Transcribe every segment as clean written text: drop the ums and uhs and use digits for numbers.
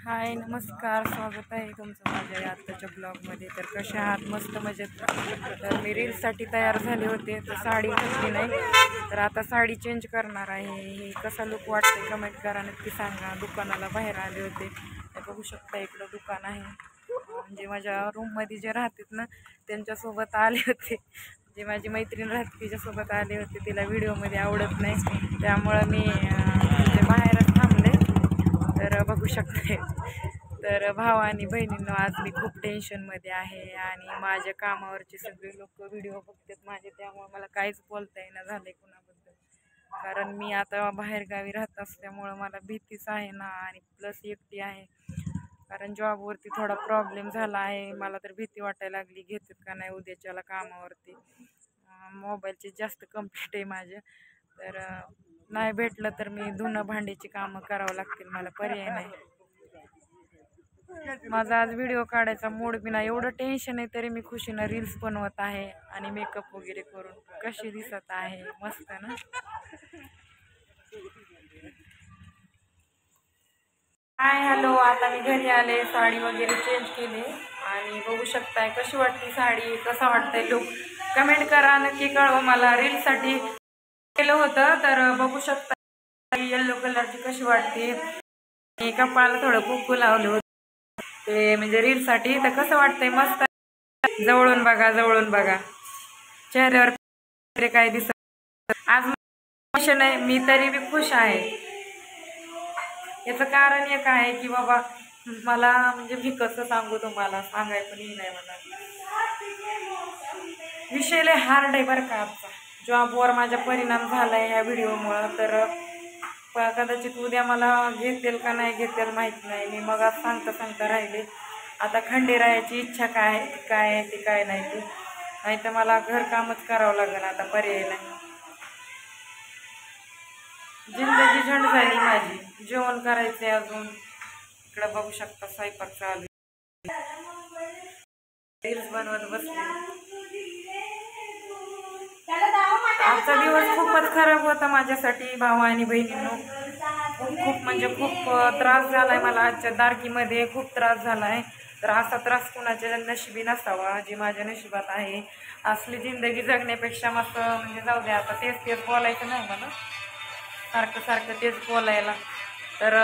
हाय नमस्कार, स्वागत आहे तुमचं माझ्या आत्ताच्या ब्लॉगमध्ये. तर कशा आहात? मस्त मजेत. तर मी रील्ससाठी तयार झाले होते, तर साडी घातली नाही, तर आता साडी चेंज करणार आहे. हे कसा लुक वाटते कमेंट करा, नक्की सांगा. दुकानाला बाहेर आले होते, तर बघू शकता इकडं दुकान आहे. म्हणजे माझ्या रूममध्ये जे राहतात ना त्यांच्यासोबत आले होते. जे माझी मैत्रीण राहते तिच्यासोबत आले होते, तिला व्हिडिओमध्ये आवडत नाही, त्यामुळं मी म्हणजे बाहेरच थांबले. तर बघू शकते. तर भाव आणि बहिणींनो, आज मी खूप टेन्शनमध्ये आहे आणि माझ्या कामावरचे सगळे लोक व्हिडिओ बघतात माझे, त्यामुळे मला काहीच बोलता येईना झालंय कुणाबद्दल. कारण मी आता बाहेरगावी राहत असल्यामुळं मला भीतीच आहे ना, आणि प्लस एकटी आहे. कारण जॉबवरती थोडा प्रॉब्लेम झाला आहे, मला तर भीती वाटायला लागली घेतात का नाही उद्याच्याला कामावरती. मोबाईलचे जास्त कंप्लीट आहे माझ्या. तर नाही भेटलं तर मी धुणं भांडीची कामं करावं लागतील, मला पर्याय नाही. माझा आज व्हिडिओ काढायचा मूड बी नाही, एवढं टेन्शन आहे, तरी मी खुशीनं रील्स बनवत आहे आणि मेकअप वगैरे करून. कशी दिसत आहे? मस्त ना. हाय हॅलो, आता मी घरी आले, साडी वगैरे चेंज केली आणि बघू शकताय कशी वाटते साडी, कसा वाटतंय लुक. कमेंट करा, नक्की कळवा मला. रील्ससाठी केलं होतं, तर बघू शकता येल्लो कलरची कशी वाटते. कपाळाला थोडं कुंकू लावलं होतं ते म्हणजे रील्ससाठी. तर कसं वाटतंय? मस्त. जवळून बघा, जवळून बघा चेहऱ्यावर काय दिसत. आज खुश नाही मी, तरी बी खुश आहे. याचं कारण एक आहे की बाबा मला म्हणजे मी कसं सांगू तुम्हाला, सांगाय पण नाही मला. विषय लय हार्ड आहे बरं का आजचा. जॉबवर माझा परिणाम झाला आहे ह्या व्हिडिओमुळं. तर कदाचित उद्या मला घेतील का नाही घेतील माहीत नाही. मी मग आज सांगता सांगता राहिले. आता खंडेरायाची इच्छा काय आहे ती काय नाही ती, नाही तर मला घरकामच करावं लागेल, आता पर्याय नाही. जिंदगी झंड झाली माझी. जेवण करायचंय अजून. इकडं बघू शकता स्वयंपाक चालू, रील्स बनवत बसले. आजचा दिवस खूपच खराब होता माझ्यासाठी भावा आणि बहिणींनो. खूप म्हणजे खूप त्रास झालाय मला आजच्या तारखेमध्ये, खूप त्रास झालाय. तर असा त्रास कुणाच्या नशिबी नसावा, जी माझ्या नशिबात आहे. असली जिंदगी जगण्यापेक्षा मस्त म्हणजे जाऊ द्या, आता तेच तेच बोलायचं नाही मला, सारखं सारखं तेच बोलायला. तर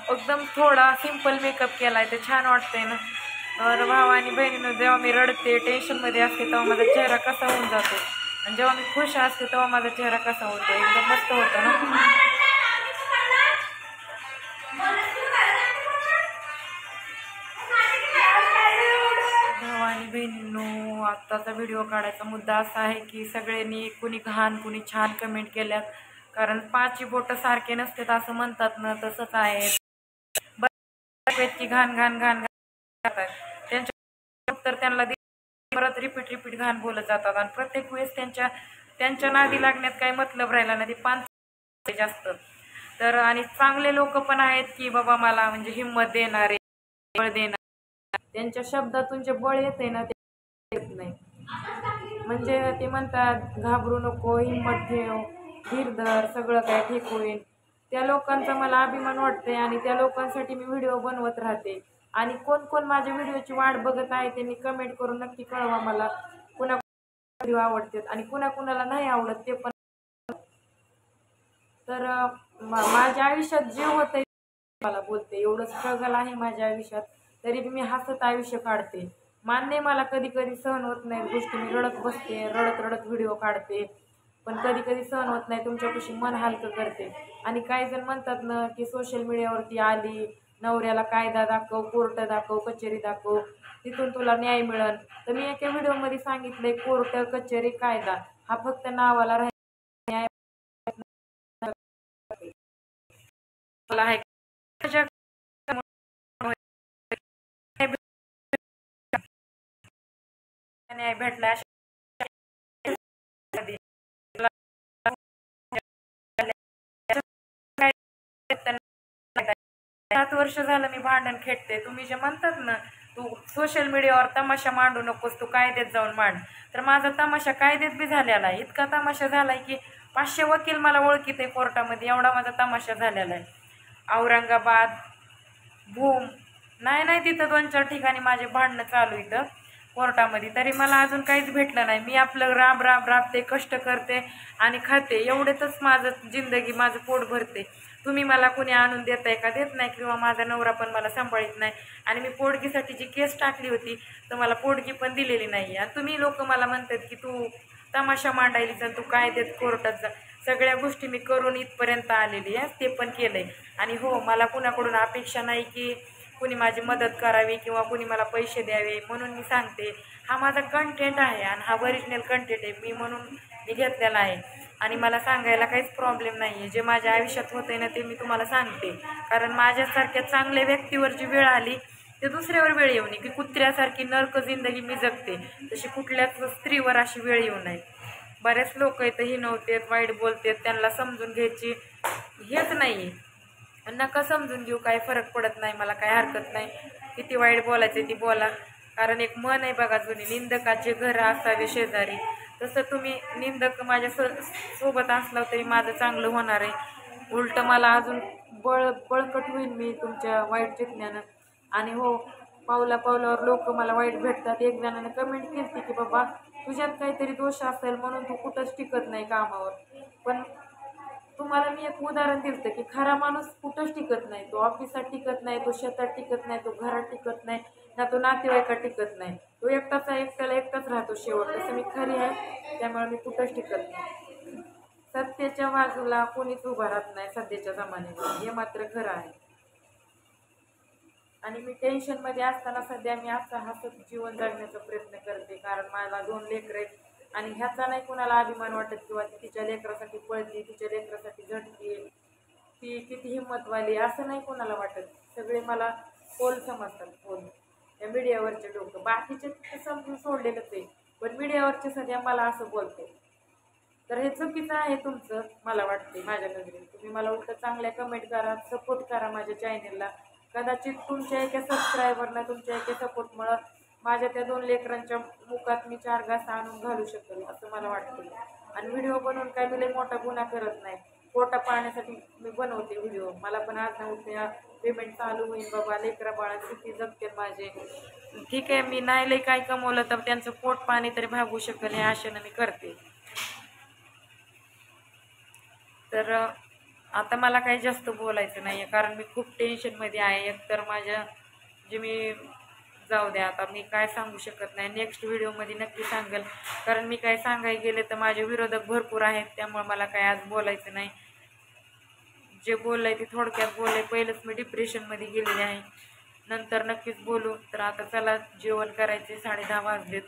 एकदम थोडा सिंपल मेकअप केलाय तर छान वाटतंय ना. तर भावा आणि बहिणीनं, जेव्हा मी रडते टेन्शनमध्ये असते तेव्हा माझा चेहरा कसा होऊन जातो, आणि जेव्हा मी खुश असते तेव्हा माझा चेहरा कसा होतो, एकदम मस्त होतो ना. भावा आणि बहिणींनो, आत्ताचा व्हिडिओ काढायचा मुद्दा असा आहे की सगळ्यांनी कुणी घाण कुणी छान कमेंट केल्यात. कारण पाचही बोटं सारखे नसतात असं म्हणतात ना, तसंच आहे. व्यक्ती घाण घाण घाण करतात, त्यांच्या उत्तर त्यांना परत रिपीट रिपीट घाण बोलत जातात, आणि प्रत्येक वेळेस त्यांच्या त्यांच्या नादी लागण्यात काही मतलब राहिला नाही. ते पाच जास्त. तर आणि चांगले लोक पण आहेत की बाबा मला म्हणजे हिंमत देणारे, बळ देणारे, त्यांच्या शब्दातून जे बळ येते ना ते येत नाही. म्हणजे ते म्हणतात घाबरू नको, हिंमत ठेव, धीर धर, सगळं काय ठीक होईल. त्या लोकांचा मला अभिमान वाटते आणि त्या लोकांसाठी मी व्हिडिओ बनवत राहते. आणि कोण कोण माझ्या व्हिडिओची वाट बघत आहे त्यांनी कमेंट करून नक्की कळवा मला, कुणा व्हिडिओ आवडतात आणि कुणाकुणाला नाही आवडत ते पण. तर माझ्या आयुष्यात जे होतंय मला बोलते, एवढं स्ट्रगल आहे माझ्या आयुष्यात, तरी मी हसत आयुष्य काढते. मान्य मला कधी कधी सहन होत नाही गोष्टी, मी रडत बसते, रडत रडत व्हिडिओ काढते, पण कधी कधी सहन होत नाही, तुमच्यापाशी मन हलकं करते. आणि काही जण म्हणतात ना की सोशल मीडियावरती आली, नवऱ्याला कायदा दाखव, कोर्ट दाखव, कचेरी दाखव, तिथून तुला न्याय मिळेल. तर मी एका व्हिडिओमध्ये सांगितलंय कोर्ट कचेरी कायदा हा फक्त नावाला राहील, न्याय आहे न्याय भेटला. 7 वर्ष झालं मी भांडण खेळते. तुम्ही जे म्हणतात ना तू सोशल मीडियावर तमाशा मांडू नकोस, तू कायद्यात जाऊन मांड, तर माझा तमाशा कायद्यात बी झालेला आहे. इतका तमाशा झालाय की 500 वकील मला ओळखीत आहे कोर्टामध्ये, एवढा माझा तमाशा झालेला आहे. औरंगाबाद भूम नाही तिथं 2-4 ठिकाणी माझे भांडणं चालू इथं कोर्टामध्ये, तरी मला अजून काहीच भेटलं नाही. मी आपलं राबते, कष्ट करते आणि खाते, एवढेच माझं जिंदगी, माझं पोट भरते. तुम्ही मला कोणी आणून देताय का? देत नाही, किंवा माझा नवरा पण मला सांभाळत नाही. आणि मी पोटगीसाठी जी केस टाकली होती तर मला पोटगी पण दिलेली नाही. आणि तुम्ही लोक मला म्हणतात की तू तमाशा मांडायलीच आणि तू काय देत कोर्टात जा. सगळ्या गोष्टी मी करून इथपर्यंत आलेली आहे, ते पण केलंय. आणि हो, मला कुणाकडून अपेक्षा नाही की कुणी माझी मदत करावी किंवा कुणी मला पैसे द्यावे. म्हणून मी सांगते, हा माझा कंटेंट आहे आणि हा ओरिजिनल कंटेंट आहे, मी म्हणून मी घेतलेला आहे. आणि मला सांगायला काहीच प्रॉब्लेम नाही आहे. जे माझ्या आयुष्यात होतंय ना ते मी तुम्हाला सांगते, कारण माझ्यासारख्या चांगल्या व्यक्तीवर जी वेळ आली ते दुसऱ्यावर वेळ येऊ नये. की कुत्र्यासारखी नरक जिंदगी मी जगते, तशी कुठल्याच स्त्रीवर अशी वेळ येऊ नये. बऱ्याच लोक इथं हिनवतात, वाईट बोलतात, त्यांना समजून घ्यायची हेच नाही. नका समजून घेऊ, काही फरक पडत नाही, मला काही हरकत नाही. किती वाईट बोलायचं ती बोला, कारण एक मन आहे बघा जुनी, निंदकाचे घर असावे शेजारी. तसं तुम्ही निंदक माझ्या सोबत असला तरी माझं चांगलं होणार आहे. उलट मला अजून बळकट होईल मी तुमच्या वाईट चितण्यानं. आणि हो, पावलावर लोक मला वाईट भेटतात. एक जणाने कमेंट केली की बाबा तुझ्यात काहीतरी दोष असेल म्हणून तू कुठंच टिकत नाही कामावर. पण तुम्हाला मी एक उदाहरण दिलं की खरा माणूस कुठंच टिकत नाही. तो ऑफिसात टिकत नाही, तो शेतात टिकत नाही, तो घरात टिकत नाही, ना तो नातेवाईकात टिकत नाही. तो एकटाच राहतो शेवट. तसं मी खरी आहे, त्यामुळे मी कुठंच टिकत नाही. सत्याच्या बाजूला कोणीच उभा राहत नाही सध्याच्या जमान्यात, हे मात्र खरं आहे. आणि मी टेन्शनमध्ये असताना सध्या मी असं हसत जीवन जगण्याचा प्रयत्न करते, कारण मला 2 लेकरं आहेत. आणि ह्याचा नाही कोणाला अभिमान वाटत किंवा ती तिच्या लेकरासाठी पळते, तिच्या लेकरासाठी झटते, ती किती हिंमतवाली, असं नाही कोणाला वाटत. सगळे मला फोल समजतात, फोल. त्या मीडियावरचे लोक बाकीचे समजून सोडलेलंच आहे, पण मीडियावरचे सध्या मला असं बोलते. तर हे चुकीचं आहे तुमचं, मला वाटते. माझ्या नजरेत तुम्ही मला उलट चांगल्या कमेंट करा, सपोर्ट करा माझ्या चॅनेलला. कदाचित तुमच्या एका सबस्क्रायबरला, तुमच्या एका सपोर्टमुळं माझ्या त्या 2 लेकरांच्या मुखात मी 4 घास आणून घालू शकेल, असं मला वाटते. आणि व्हिडिओ बनवून काय मी लई मोठा गुन्हा करत नाही, पोटा पाहण्यासाठी मी बनवते व्हिडिओ. मला पण आज ना उद्या पेमेंट चालू होईल बाबा, लेकरा बाळा किती जगते माझे. ठीक आहे, मी नाही लई काय कमवलं तर त्यांचं पोट पाणी तरी भागू शकेल हे आशेनं मी करते. तर आता मला काही जास्त बोलायचं नाही आहे, कारण मी खूप टेन्शनमध्ये आहे. एकतर माझ्या जे मी जाऊ द्या, आता मी काय सांगू शकत नाही. नेक्स्ट व्हिडिओमध्ये नक्की सांगेल, कारण मी काय सांगायला गेले तर माझे विरोधक भरपूर आहेत, त्यामुळे मला काय आज बोलायचं नाही. जे बोललं आहे ते थोडक्यात बोलले. पहिलंच मी डिप्रेशनमध्ये गेलेले आहे, नंतर नक्कीच बोलू. तर आता चला जेवण करायचे, 10:30 वाजलेत.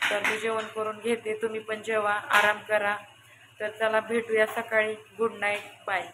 तर मी जेवण करून घेते, तुम्ही पण जेवा, आराम करा. तर चला भेटूया सकाळी. Good night, bye.